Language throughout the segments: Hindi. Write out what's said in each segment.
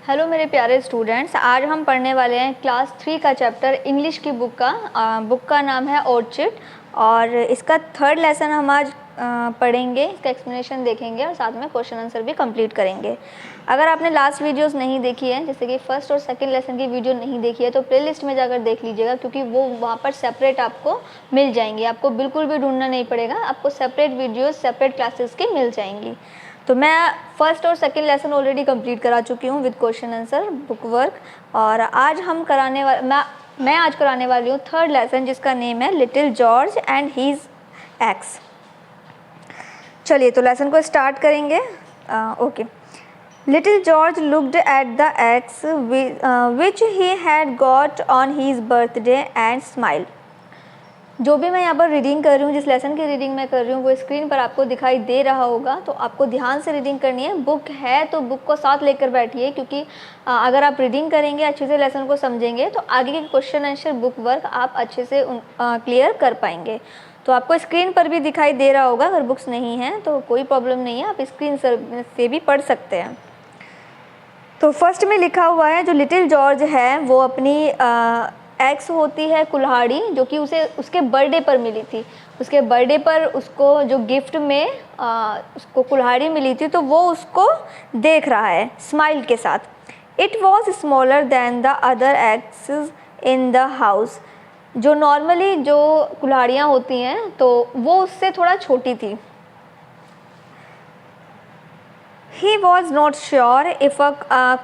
हेलो मेरे प्यारे स्टूडेंट्स, आज हम पढ़ने वाले हैं क्लास 3 का चैप्टर इंग्लिश की बुक का नाम है ऑर्चिड और इसका थर्ड लेसन हम आज पढ़ेंगे। इसका एक्सप्लेनेशन देखेंगे और साथ में क्वेश्चन आंसर भी कंप्लीट करेंगे। अगर आपने लास्ट वीडियोस नहीं देखी है, जैसे कि फर्स्ट और सेकंड लेसन की वीडियो नहीं देखी है, तो प्लेलिस्ट में जाकर देख लीजिएगा, क्योंकि वो वहाँ पर सेपरेट आपको मिल जाएंगी। आपको बिल्कुल भी ढूंढना नहीं पड़ेगा, आपको सेपरेट वीडियोज़ सेपरेट क्लासेस की मिल जाएंगी। तो मैं फर्स्ट और सेकंड लेसन ऑलरेडी कंप्लीट करा चुकी हूँ with question answer book work, और आज हम मैं आज कराने वाली हूँ थर्ड लेसन, जिसका नेम है little George and his axe. चलिए तो लेसन को स्टार्ट करेंगे। Okay. Little George looked at the axe which he had got on his birthday and smile. जो भी मैं यहाँ पर रीडिंग कर रही हूँ, जिस लेसन की रीडिंग मैं कर रही हूँ, वो स्क्रीन पर आपको दिखाई दे रहा होगा। तो आपको ध्यान से रीडिंग करनी है। बुक है तो बुक को साथ लेकर बैठिए, क्योंकि अगर आप रीडिंग करेंगे, अच्छे से लेसन को समझेंगे, तो आगे के क्वेश्चन आंसर बुक वर्क आप अच्छे से क्लियर कर पाएंगे। तो आपको स्क्रीन पर भी दिखाई दे रहा होगा। अगर बुक्स नहीं हैं तो कोई प्रॉब्लम नहीं है, आप स्क्रीन से भी पढ़ सकते हैं। तो फर्स्ट में लिखा हुआ है, जो लिटिल जॉर्ज है वो अपनी एक्स होती है कुल्हाड़ी, जो कि उसे उसके बर्थडे पर मिली थी। उसके बर्थडे पर उसको जो गिफ्ट में उसको कुल्हाड़ी मिली थी, तो वो उसको देख रहा है स्माइल के साथ। It was smaller than the other x in the house. जो नॉर्मली जो कुल्हाड़ियाँ होती हैं तो वो उससे थोड़ा छोटी थी। He was not sure if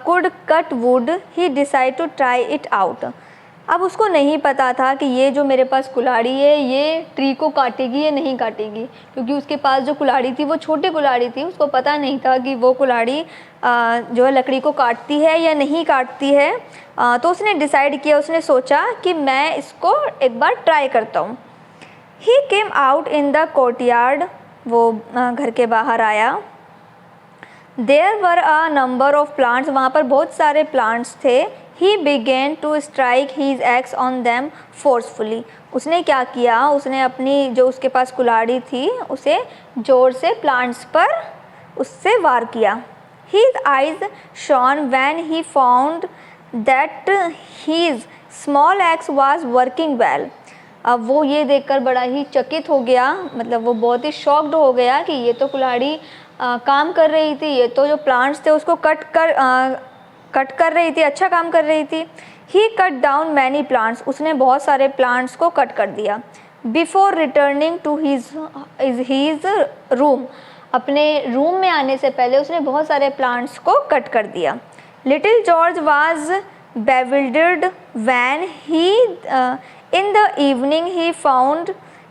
could cut wood. He decided to try it out. अब उसको नहीं पता था कि ये जो मेरे पास कुल्हाड़ी है ये ट्री को काटेगी या नहीं काटेगी, क्योंकि उसके पास जो कुल्हाड़ी थी वो छोटी कुल्हाड़ी थी। उसको पता नहीं था कि वो कुल्हाड़ी जो है लकड़ी को काटती है या नहीं काटती है। तो उसने डिसाइड किया, उसने सोचा कि मैं इसको एक बार ट्राई करता हूँ। He came out in the courtyard. वो घर के बाहर आया। There were a number of plants. वहाँ पर बहुत सारे प्लांट्स थे। He began to strike his axe on them forcefully. उसने क्या किया, उसने अपनी जो उसके पास कुल्हाड़ी थी उसे जोर से प्लांट्स पर उससे वार किया। His eyes shone when he found that his small axe was working well. अब वो ये देखकर बड़ा ही चकित हो गया, मतलब वो बहुत ही शॉक्ड हो गया कि ये तो कुल्हाड़ी काम कर रही थी, ये तो जो प्लांट्स थे उसको कट कर रही थी, अच्छा काम कर रही थी। He cut down many plants. उसने बहुत सारे प्लांट्स को कट कर दिया. Before returning to his room. अपने रूम में आने से पहले उसने बहुत सारे प्लांट्स को कट कर दिया. Little George was bewildered when in the evening he found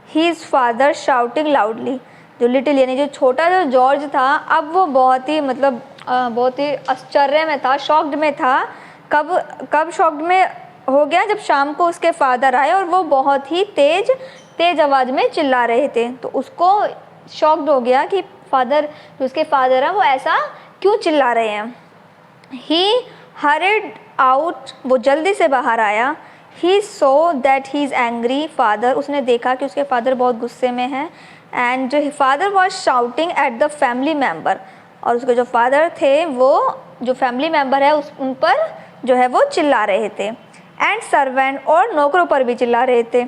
his father shouting loudly. जो लिटिल यानी जो छोटा जो जॉर्ज था, अब वो बहुत ही आश्चर्य में था, शॉक्ड में था। कब शॉक्ड में हो गया, जब शाम को उसके फादर आए और वो बहुत ही तेज आवाज़ में चिल्ला रहे थे। तो उसको शॉक्ड हो गया कि जो उसके फादर हैं वो ऐसा क्यों चिल्ला रहे हैं। He hurried out. वो जल्दी से बाहर आया. He so that he is angry father. उसने देखा कि उसके फादर बहुत गुस्से में हैं. And father was shouting at the family member. और उसके जो फादर थे वो जो फैमिली मेम्बर है उन पर जो है वो चिल्ला रहे थे. एंड सर्वेंट, और नौकरों पर भी चिल्ला रहे थे.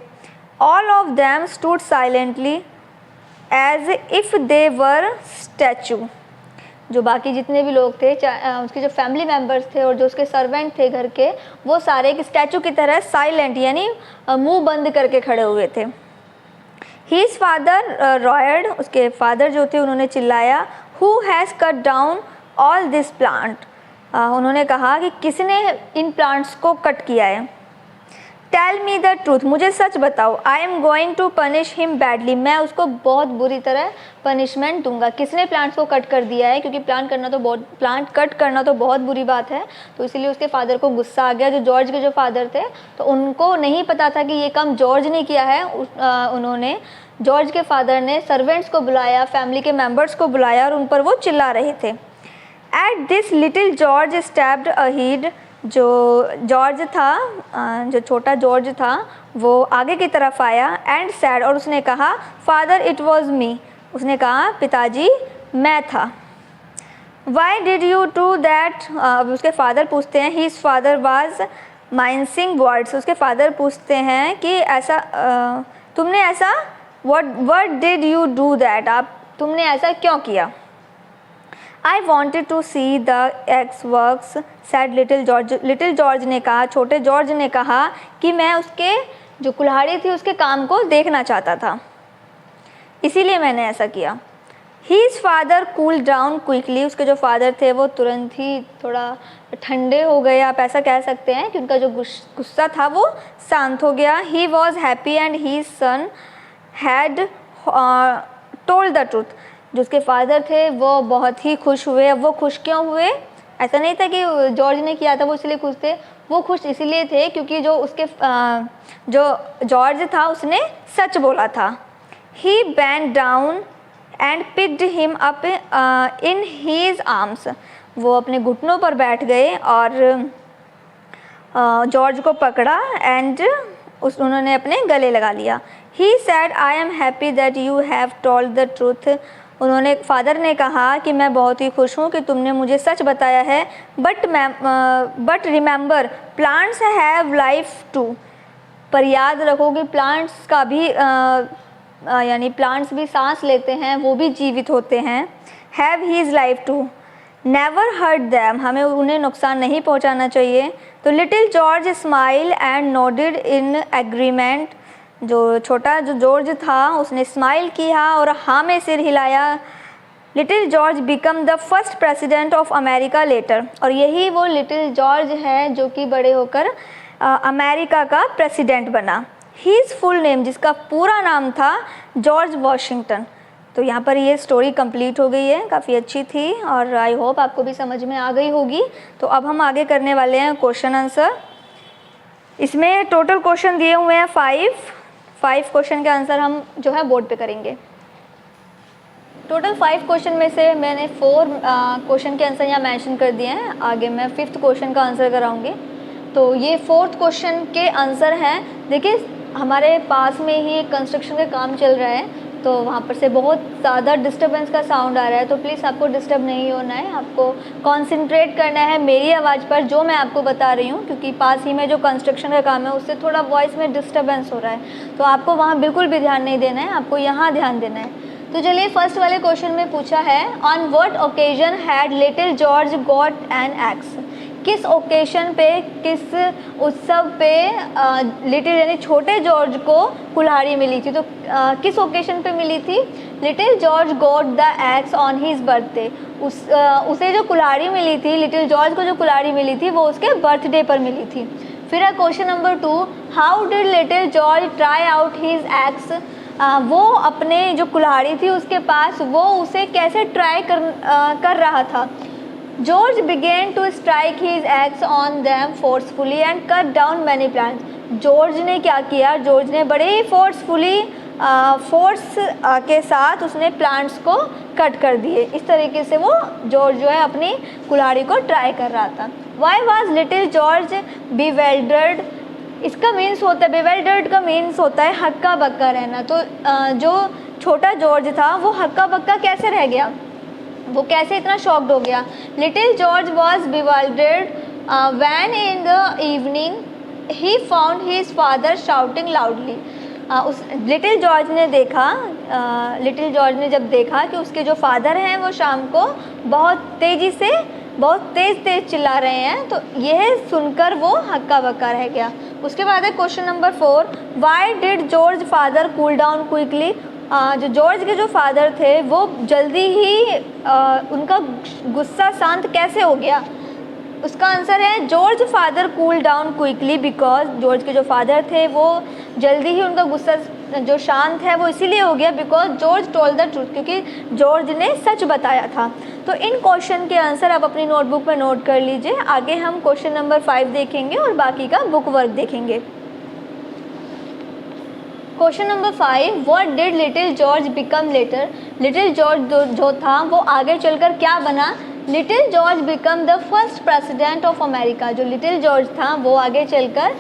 All of them stood silently as if they were statue. जो बाकी जितने भी लोग थे, उसके जो फैमिली मेम्बर्स थे और जो उसके सर्वेंट थे घर के, वो सारे एक स्टैचू की तरह साइलेंट यानी मुंह बंद करके खड़े हुए थे. His father roared. उसके फादर जो थे उन्होंने चिल्लाया. Who has cut down all this plant? उन्होंने कहा कि किसने इन प्लांट्स को कट किया है. Tell me the truth. मुझे सच बताओ. I am going to punish him badly. मैं उसको बहुत बुरी तरह पनिशमेंट दूंगा. किसने प्लांट्स को कट कर दिया है, क्योंकि प्लांट कट करना तो बहुत बुरी बात है. तो इसीलिए उसके फादर को गुस्सा आ गया. जो जॉर्ज के जो फादर थे, तो उनको नहीं पता था कि ये काम जॉर्ज ने किया है. उन्होंने जॉर्ज के फादर ने सर्वेंट्स को बुलाया, फैमिली के मेम्बर्स को बुलाया और उन पर वो चिल्ला रहे थे. At this little George stepped ahead. जो जॉर्ज था, जो छोटा जॉर्ज था, वो आगे की तरफ आया. एंड सैड, और उसने कहा फादर इट वॉज मी. उसने कहा पिताजी मैं था. Why did you do that, उसके फादर पूछते हैं, his father was mincing words, उसके फादर पूछते हैं कि ऐसा तुमने ऐसा what did you do that, आप तुमने ऐसा क्यों किया। I wanted to see the axe works said little George, little George ने कहा, छोटे जॉर्ज ने कहा कि मैं उसके जो कुल्हाड़ी थी उसके काम को देखना चाहता था, इसीलिए मैंने ऐसा किया। His father cool down quickly, उसके जो फादर थे वो तुरंत ही थोड़ा ठंडे हो गए, आप ऐसा कह सकते हैं कि उनका जो गुस्सा था वो शांत हो गया। He was happy and his son had told the truth, जो उसके फादर थे वो बहुत ही खुश हुए। अब वो खुश क्यों हुए, ऐसा नहीं था कि जॉर्ज ने किया था वो इसलिए खुश थे, वो खुश इसलिए थे क्योंकि जो उसके जो जॉर्ज था उसने सच बोला था। He bent down and picked him up in his arms, वो अपने घुटनों पर बैठ गए और जॉर्ज को पकड़ा एंड उन्होंने अपने गले लगा लिया। He said I am happy that you have told the truth, उन्होंने फादर ने कहा कि मैं बहुत ही खुश हूँ कि तुमने मुझे सच बताया है। But remember plants have life too, पर याद रखो कि प्लांट्स का भी यानी प्लांट्स भी सांस लेते हैं, वो भी जीवित होते हैं। Have his life too, never hurt them, हमें उन्हें नुकसान नहीं पहुंचाना चाहिए। तो little George smile and nodded in agreement, जो छोटा जो जॉर्ज था उसने स्माइल किया और हाँ में सिर हिलाया। Little George become the first president of America later, और यही वो लिटिल जॉर्ज है जो कि बड़े होकर अमेरिका का प्रेसिडेंट बना। हीज फुल नेम, जिसका पूरा नाम था जॉर्ज वॉशिंगटन। तो यहाँ पर ये स्टोरी कंप्लीट हो गई है, काफ़ी अच्छी थी और आई होप आपको भी समझ में आ गई होगी। तो अब हम आगे करने वाले हैं क्वेश्चन आंसर। इसमें टोटल क्वेश्चन दिए हुए हैं 5 क्वेश्चन के आंसर हम जो है बोर्ड पे करेंगे। टोटल 5 क्वेश्चन में से मैंने 4 क्वेश्चन के आंसर यहाँ मेंशन कर दिए हैं, आगे मैं 5th क्वेश्चन का आंसर कराऊंगी। तो ये 4th क्वेश्चन के आंसर हैं। देखिए हमारे पास में ही एक कंस्ट्रक्शन का काम चल रहा है, तो वहाँ पर से बहुत ज़्यादा डिस्टर्बेंस का साउंड आ रहा है, तो प्लीज़ आपको डिस्टर्ब नहीं होना है, आपको कंसंट्रेट करना है मेरी आवाज़ पर जो मैं आपको बता रही हूँ, क्योंकि पास ही में जो कंस्ट्रक्शन का काम है उससे थोड़ा वॉइस में डिस्टर्बेंस हो रहा है, तो आपको वहाँ बिल्कुल भी ध्यान नहीं देना है, आपको यहाँ ध्यान देना है। तो चलिए फर्स्ट वाले क्वेश्चन में पूछा है, on what occasion had little George got an x, किस ओकेशन पे, किस उत्सव पे लिटिल यानी छोटे जॉर्ज को कुल्हाड़ी मिली थी। तो किस ओकेशन पे मिली थी, little George got the x on his birthday, उसे जो कुल्हाड़ी मिली थी, लिटिल जॉर्ज को जो कुल्हाड़ी मिली थी वो उसके बर्थडे पर मिली थी। फिर है question number 2, how did little George try out his ex, वो अपने जो कुल्हाड़ी थी उसके पास वो उसे कैसे ट्राई कर रहा था। George began to strike his axe on them forcefully and cut down many plants, George ने क्या किया, जॉर्ज ने बड़े ही फोर्सफुली फोर्स के साथ उसने प्लांट्स को कट कर दिए। इस तरीके से वो जॉर्ज जो है अपनी कुल्हाड़ी को ट्राई कर रहा था। वाई वॉज लिटिल जॉर्ज बिवेल्डर्ड, इसका मीन्स होता है, बिवेल्डर्ड का मीन्स होता है हक्का बक्का रहना। तो जो छोटा जॉर्ज था वो हक्का बक्का कैसे रह गया, वो कैसे इतना शॉक्ड हो गया। Little George was bewildered when in the evening he found his father shouting loudly, उस लिटिल जॉर्ज ने देखा, लिटिल जॉर्ज ने जब देखा कि उसके जो फादर हैं वो शाम को बहुत तेज़ी से बहुत तेज़ चिल्ला रहे हैं, तो यह सुनकर वो हक्का बक्का रह गया। उसके बाद है question number 4, why did George father cool down quickly, जो जॉर्ज के जो फादर थे वो जल्दी ही उनका गुस्सा शांत कैसे हो गया। उसका आंसर है George father cool down quickly because, George के जो फादर थे वो जल्दी ही उनका गुस्सा जो शांत है वो इसीलिए हो गया because George told the truth, क्योंकि जॉर्ज ने सच बताया था। तो इन क्वेश्चन के आंसर आप अपनी नोटबुक में नोट कर लीजिए। आगे हम क्वेश्चन नंबर 5 देखेंगे और बाकी का बुक वर्क देखेंगे। Question number 5, what did little George become later, little George जो था वो आगे चलकर क्या बना। Little George become the first president of America. जो लिटिल जॉर्ज था वो आगे चलकर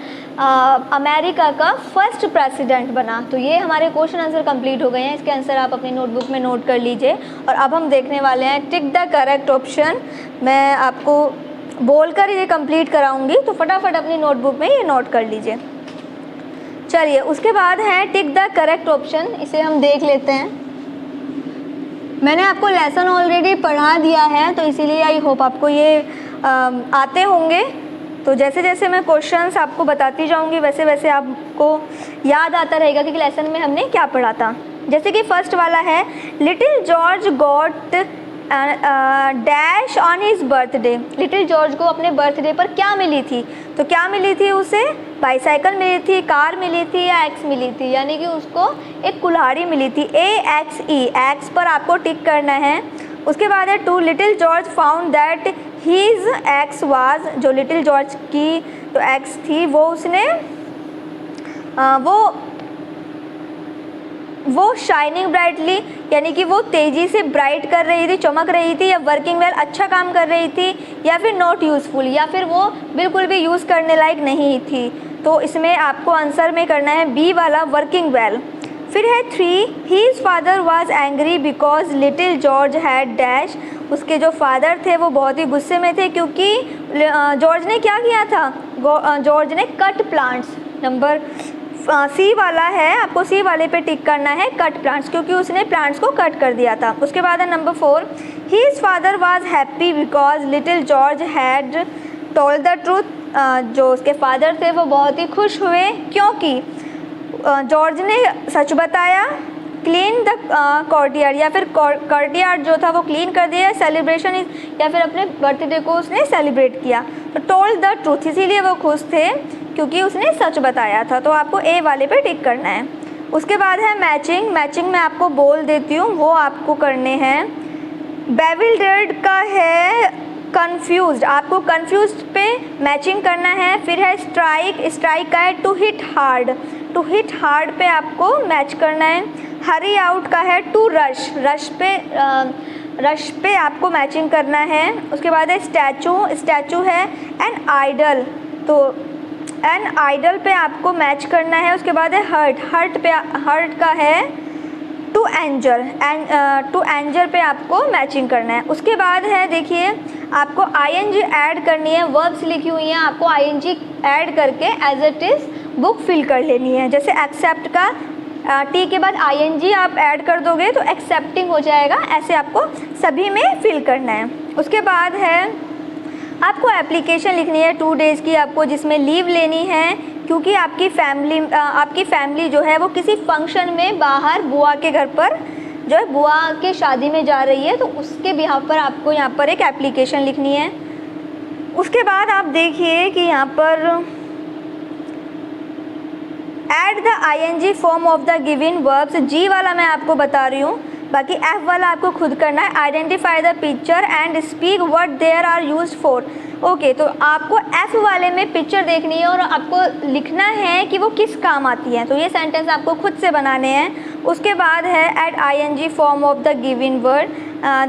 अमेरिका का फर्स्ट प्रेसिडेंट बना। तो ये हमारे क्वेश्चन आंसर कंप्लीट हो गए हैं। इसके आंसर आप अपनी नोटबुक में नोट कर लीजिए। और अब हम देखने वाले हैं टिक द करेक्ट ऑप्शन। मैं आपको बोलकर ये कंप्लीट कराऊंगी, तो फटाफट अपनी नोटबुक में ये नोट कर लीजिए। चलिए, उसके बाद है टिक द करेक्ट ऑप्शन। इसे हम देख लेते हैं। मैंने आपको लेसन ऑलरेडी पढ़ा दिया है, तो इसीलिए आई होप आपको ये आते होंगे। तो जैसे जैसे मैं क्वेश्चंस आपको बताती जाऊंगी वैसे वैसे आपको याद आता रहेगा कि लेसन में हमने क्या पढ़ा था। जैसे कि फर्स्ट वाला है, little George got dash on his birthday. Little George को अपने बर्थडे पर क्या मिली थी? तो क्या मिली थी उसे? बाईसाइकिल मिली थी, कार मिली थी या एक्स मिली थी, यानी कि उसको एक कुल्हाड़ी मिली थी। AXE, एक्स पर आपको टिक करना है। उसके बाद है 2, little George found that his axe was. जो लिटिल जॉर्ज की तो एक्स थी वो उसने वो शाइनिंग ब्राइटली, यानी कि वो तेज़ी से ब्राइट कर रही थी, चमक रही थी, या वर्किंग वेल, अच्छा काम कर रही थी, या फिर नॉट यूज़फुल, या फिर वो बिल्कुल भी यूज़ करने लायक नहीं थी। तो इसमें आपको आंसर में करना है बी वाला, वर्किंग वेल। फिर है 3, his father was angry because little George had dash. उसके जो फादर थे वो बहुत ही गुस्से में थे क्योंकि जॉर्ज ने क्या किया था? जॉर्ज ने कट प्लांट्स। नंबर सी वाला है, आपको सी वाले पे टिक करना है, कट प्लांट्स, क्योंकि उसने प्लांट्स को कट कर दिया था। उसके बाद है number 4, his father was happy because little George had told the truth. जो उसके फादर थे वो बहुत ही खुश हुए क्योंकि जॉर्ज ने सच बताया। क्लीन द कोर्टयार्ड, या फिर कोर्टयार्ड जो था वो क्लीन कर दिया। सेलिब्रेशन, या फिर अपने बर्थडे को उसने सेलिब्रेट किया। तो टोल्ड द ट्रूथ, इसीलिए वो खुश थे क्योंकि उसने सच बताया था। तो आपको ए वाले पे टिक करना है। उसके बाद है मैचिंग। मैचिंग में आपको बोल देती हूँ, वो आपको करने हैं। बेविल्डर्ड का है कंफ्यूज्ड, आपको कंफ्यूज्ड पे मैचिंग करना है। फिर है स्ट्राइक, स्ट्राइक का है to hit hard, to hit hard पे आपको मैच करना है। हरी आउट का है टू रश, रश पे आपको मैचिंग करना है। उसके बाद है स्टैचू, स्टैचू है एन आइडल, तो एन आइडल पे आपको मैच करना है। उसके बाद है हर्ट, हर्ट पे, हर्ट का है टू एंजल, टू एंजल पे आपको मैचिंग करना है। उसके बाद है, देखिए आपको आईएनजी ऐड करनी है। वर्ब्स लिखी हुई हैं, आपको आईएनजी ऐड करके as it is book fill कर लेनी है। जैसे एक्सेप्ट का टी के बाद आईएनजी आप ऐड कर दोगे तो एक्सेप्टिंग हो जाएगा। ऐसे आपको सभी में फिल करना है। उसके बाद है आपको एप्लीकेशन लिखनी है 2 डेज़ की, आपको जिसमें लीव लेनी है क्योंकि आपकी फैमिली जो है वो किसी फंक्शन में बाहर बुआ के घर पर, जो है बुआ के शादी में जा रही है, तो उसके बिहाफ पर आपको यहाँ पर एक एप्लीकेशन लिखनी है। उसके बाद आप देखिए कि यहाँ पर add the ING form of the given verbs. जी वाला मैं आपको बता रही हूँ, बाकी एफ वाला आपको खुद करना है। Identify the picture and speak what there are used for. Okay, तो आपको एफ वाले में पिक्चर देखनी है और आपको लिखना है कि वो किस काम आती है। तो ये सेंटेंस आपको खुद से बनाने हैं। उसके बाद है add ING form of the given word.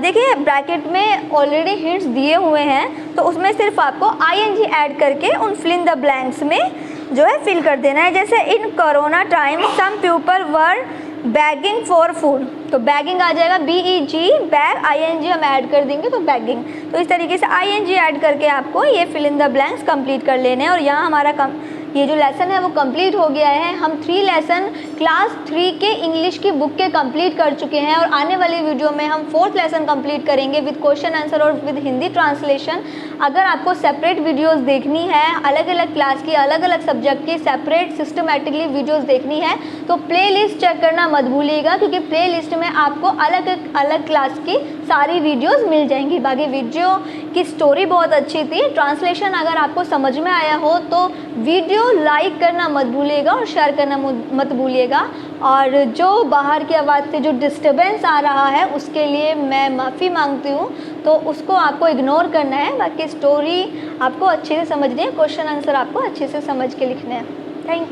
देखिए ब्रैकेट में ऑलरेडी हिंट्स दिए हुए हैं, तो उसमें सिर्फ आपको आईएनजी ऐड करके उन फिल इन द ब्लैंक्स में जो है फिल कर देना है। जैसे in corona time some people were begging for food, तो बैगिंग आ जाएगा BEG, बैग, आईएनजी हम ऐड कर देंगे तो बैगिंग। तो इस तरीके से आईएनजी ऐड करके आपको ये fill in the blanks complete कर लेने हैं। और यहाँ हमारा ये जो लेसन है वो कंप्लीट हो गया है। हम 3 लेसन क्लास 3 के इंग्लिश की बुक के कंप्लीट कर चुके हैं और आने वाली वीडियो में हम 4th लेसन कंप्लीट करेंगे विद क्वेश्चन आंसर और विद हिंदी ट्रांसलेशन। अगर आपको सेपरेट वीडियोस देखनी है, अलग अलग क्लास की, अलग अलग सब्जेक्ट की सेपरेट सिस्टमेटिकली वीडियोस देखनी है, तो प्लेलिस्ट चेक करना मत भूलिएगा, क्योंकि प्लेलिस्ट में आपको अलग अलग क्लास की सारी वीडियोस मिल जाएंगी। बाकी वीडियो की स्टोरी बहुत अच्छी थी। ट्रांसलेशन अगर आपको समझ में आया हो तो वीडियो लाइक करना मत भूलिएगा और शेयर करना मत भूलिएगा। और जो बाहर की आवाज़ से जो डिस्टर्बेंस आ रहा है उसके लिए मैं माफ़ी मांगती हूँ, तो उसको आपको इग्नोर करना है। बाकी स्टोरी आपको अच्छे से समझनी है, क्वेश्चन आंसर आपको अच्छे से समझ के लिखना है। Thank you.